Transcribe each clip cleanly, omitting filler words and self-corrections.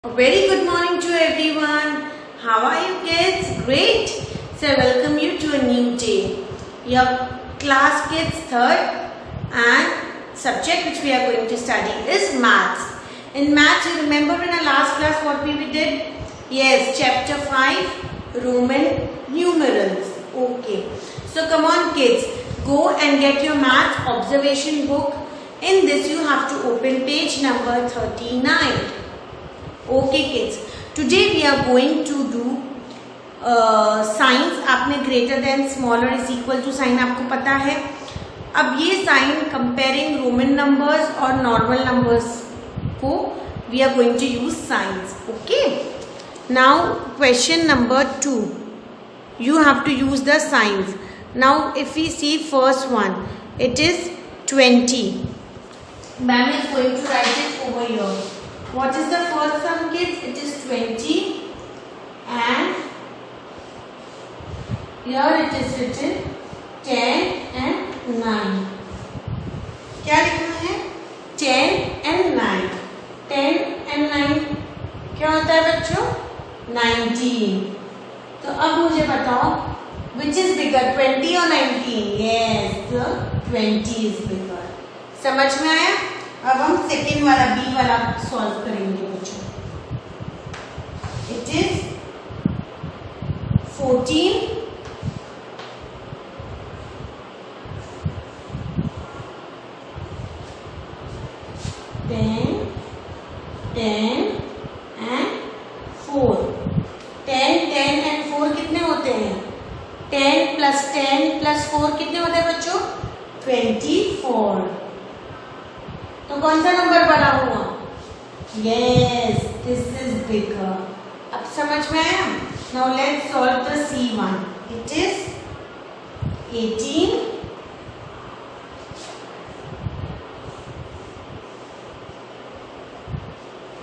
A very good morning to everyone. How are you kids? Great. So I welcome you to a new day. Your class kids third and subject which we are going to study is maths. In maths, you remember in our last class what we did? Yes, chapter 5, Roman numerals. Okay. So come on kids, go and get your maths observation book. In this you have to open page number 39. Okay kids, today we are going to do signs. आपने greater than smaller is equal to sign आपको पता है. अब ये sign comparing Roman numbers और normal numbers को we are going to use signs. Okay, now question number 2 you have to use the signs. Now if we see first one, it is 20. Ma'am is going to write it over here. What is the first sum kids? It is 20 and here it is written 10 and 9. क्या लिखा है? 10 and 9. 10 and 9 क्या होता है बच्चों? 19. तो अब मुझे बताओ which is bigger, 20 or 19? Yes, 20 is bigger. समझ में आया? अब हम सेकेंड वाला बी वाला सॉल्व करेंगे बच्चों. It is 14 10 10 and 4. 10 10 and 4 कितने होते हैं? 10 plus 10 plus 4 कितने होते हैं बच्चों? 24. तो कौन सा नंबर बड़ा हुआ? Yes, this is bigger. अब समझ में आया? Now let's solve the C1. It is 18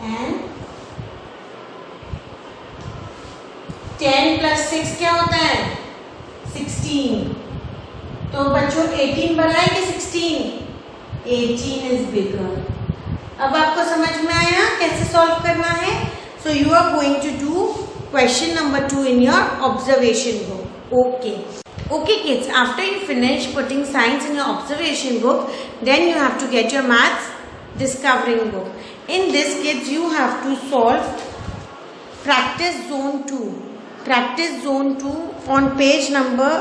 and 10 plus 6 क्या होता है? 16. तो बच्चों 18 बड़ा है कि 16? 18 is bigger. अब आपको समझ में आया कैसे सॉल्व करना है? So you are going to do question number 2 in your observation book. Okay. Okay kids, after you finish putting signs in your observation book, then you have to get your maths discovering book. In this kids, you have to solve practice zone 2. Practice zone 2 on page number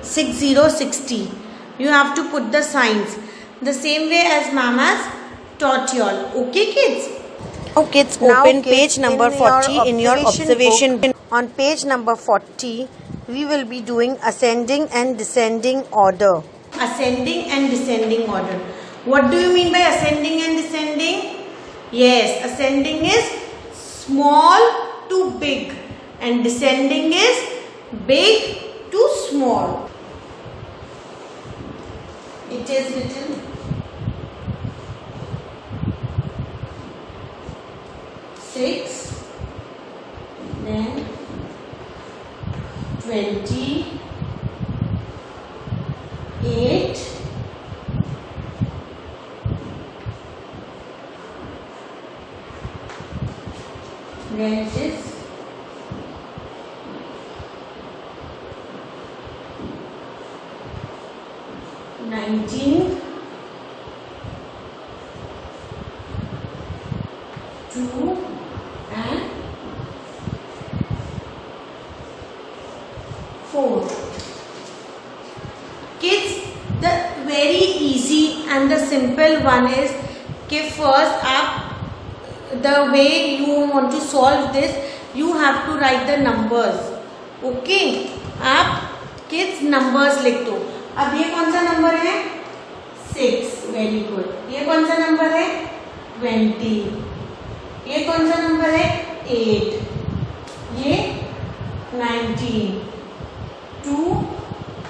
6060. You have to put the signs the same way as ma'am has taught you all. Okay kids? Okay kids, open page number 40 in your observation book. On page number 40 we will be doing ascending and descending order. Ascending and descending order. What do you mean by ascending and descending? Yes, ascending is small to big and descending is big to small. It is written 6, then 20, 8, then it is 19, 2 and 4. Kids, the very easy and the simple one is कि first आप the way you want to solve this, you have to write the numbers. Okay, आप kids numbers लिख दो. अब ये कौन सा number है? 6. Very good. ये कौन सा नंबर है? 20. ये कौन सा नंबर है? 8. ये 19, 2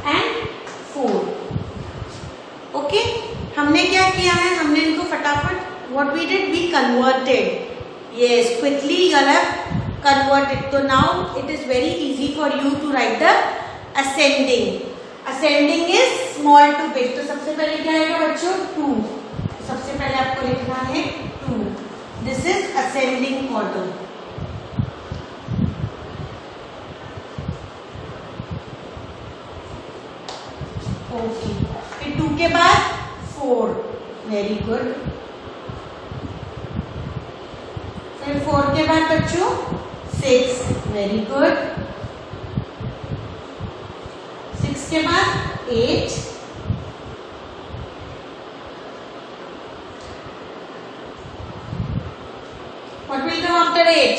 एंड 4. ओके, हमने क्या किया है? हमने इनको फटाफट what we did, we converted. Yes, quickly you have converted. तो now it is very easy for you to write the ascending. Ascending is small to big. तो सबसे पहले क्या आएगा बच्चों? 2. सबसे पहले आपको लिखना है 2. This is ascending order. Okay. फिर 2 के बाद 4. Very good. फिर 4 के बाद बच्चों 6. Very good. 6 के बाद 8. What will come after 8?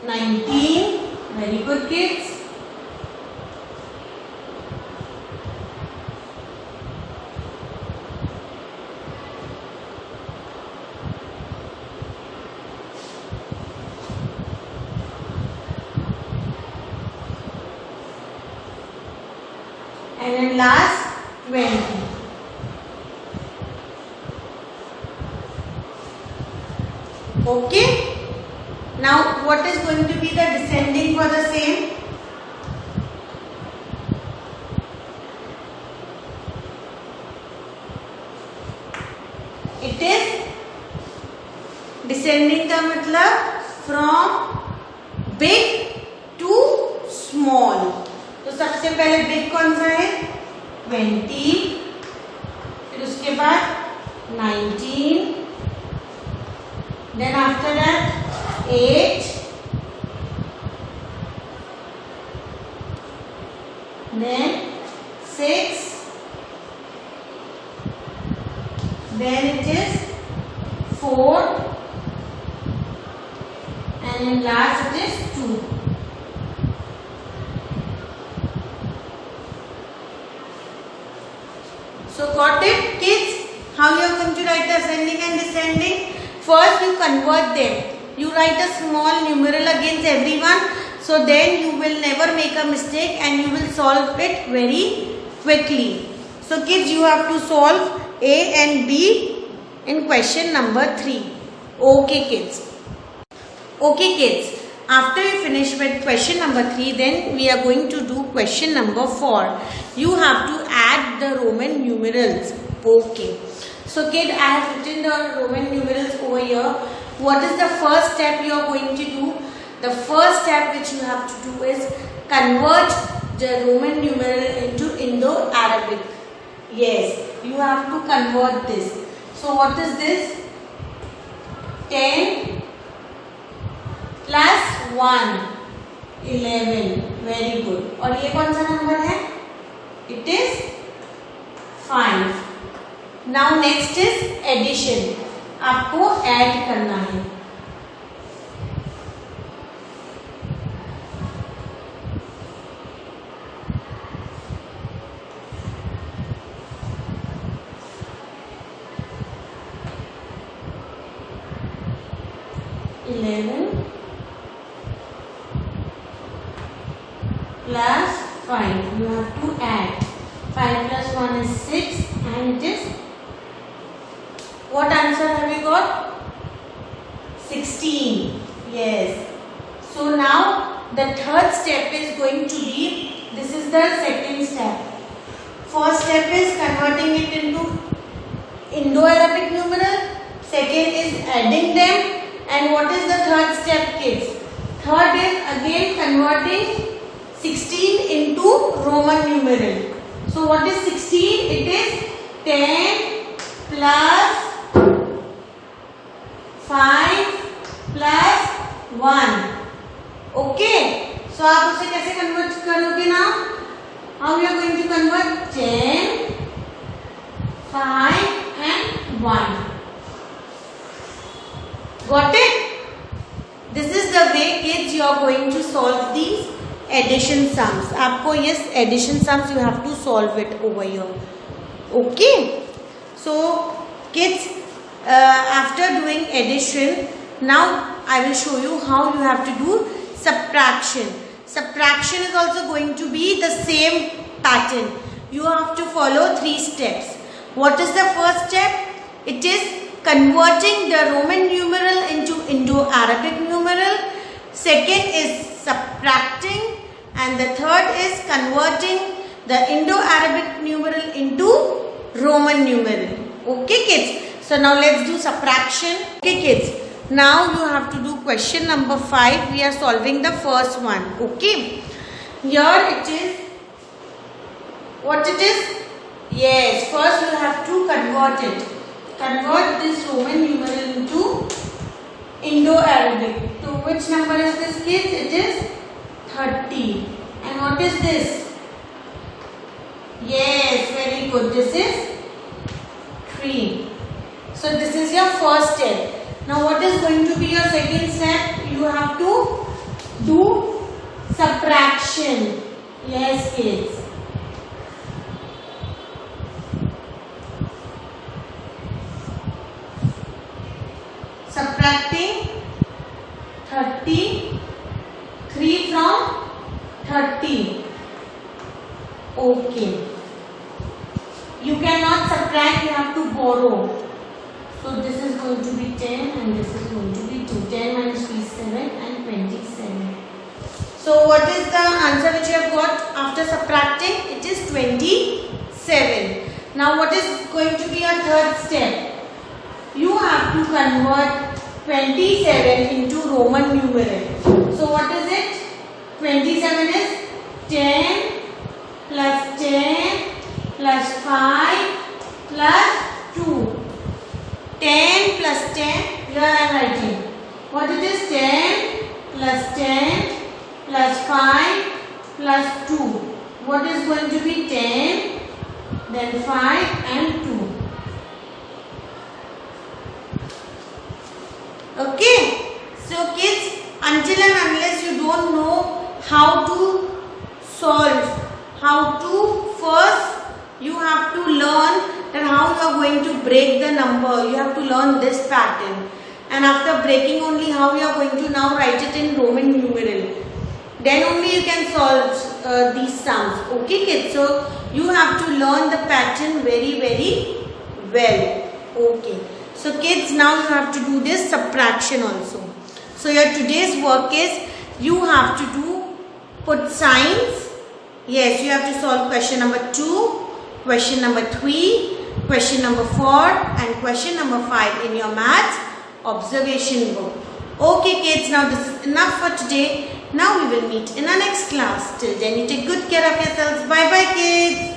19. Very good, kids. And then last 20. Okay. Now what is going to be the descending for the same? It is descending का मतलब from big to small. तो सबसे पहले big कौन सा है? 20. फिर उसके बाद 19. Then after that 8. Then 6. Then it is 4. And in last it is 2. So got it, kids? How you are going to write the ascending and descending? First you convert them. You write a small numeral against everyone, so then you will never make a mistake and you will solve it very quickly. So kids, you have to solve A and B in question number 3. Okay kids. Okay kids. After you finish with question number 3, then we are going to do question number 4. You have to add the Roman numerals. Okay. So kid, I have written the Roman numerals over here. What is the first step you are going to do? The first step which you have to do is convert the Roman numeral into Indo-Arabic. Yes, you have to convert this. So what is this? 10 plus 1, 11. Very good. और ये कौन सा number है? It is 5. Now next is addition. आपको add करना है. Plus 5. You have to add. 5 plus 1 is 6 and it is, what answer have you got? 16. Yes. So now the third step is going to be, this is the second step. First step is converting it into Indo-Arabic numeral. Second is adding them. And what is the third step, kids? Third is again converting 16 into Roman numeral. So what is 16? It is 10 plus 5 plus 1. Okay. So आप उसे कैसे convert करोगे ना? How you are going to convert? 10, 5 and 1. Got it? This is the way, kids, you are going to solve these addition sums. आपको yes addition sums you have to solve it over here. Okay. So kids, after doing addition, now I will show you how you have to do subtraction. Subtraction is also going to be the same pattern. You have to follow 3 steps. What is the first step? It is converting the Roman numeral into Indo-Arabic numeral. Second is subtracting, and the third is converting the Indo-Arabic numeral into Roman numeral. Okay kids, so now let's do subtraction. Okay kids, Now you have to do question number 5. We are solving the first one. Okay. Here it is. What it is? Yes. First you have to convert it. Convert this Roman numeral into Indo-Arabic. So which number is this, kids? It is 30. And what is this? Yes, very good. This is 3. So this is your first step. Now what is going to be your second step? You have to do subtraction. Yes, kids. Subtracting 33 from 30. Okay. You cannot subtract, you have to borrow. So this is going to be 10 and this is going to be 2. 10 minus 3 is 7 and 27. So what is the answer which you have got after subtracting? It is 27. Now what is going to be your third step? You have to convert 27 into Roman numeral. So what is it? 27 is 10 plus 10 plus 5 plus 2. 10 plus 10, here I am writing. What it is? 10 plus 10 plus 5 plus 2. What is going to be 10, then 5 and 2. Okay. So kids, until and unless you don't know how to solve, how to first you have to learn that how you are going to break the number. You have to learn this pattern. And after breaking only how you are going to now write it in Roman numeral. Then only you can solve these sums. Okay kids. So you have to learn the pattern very well. Okay. So kids, now you have to do this subtraction also. So your today's work is you have to put signs. Yes, you have to solve question number 2, question number 3, question number 4 and question number 5 in your maths observation book. Okay kids, now this is enough for today. Now we will meet in our next class. Till then, you take good care of yourselves. Bye bye kids.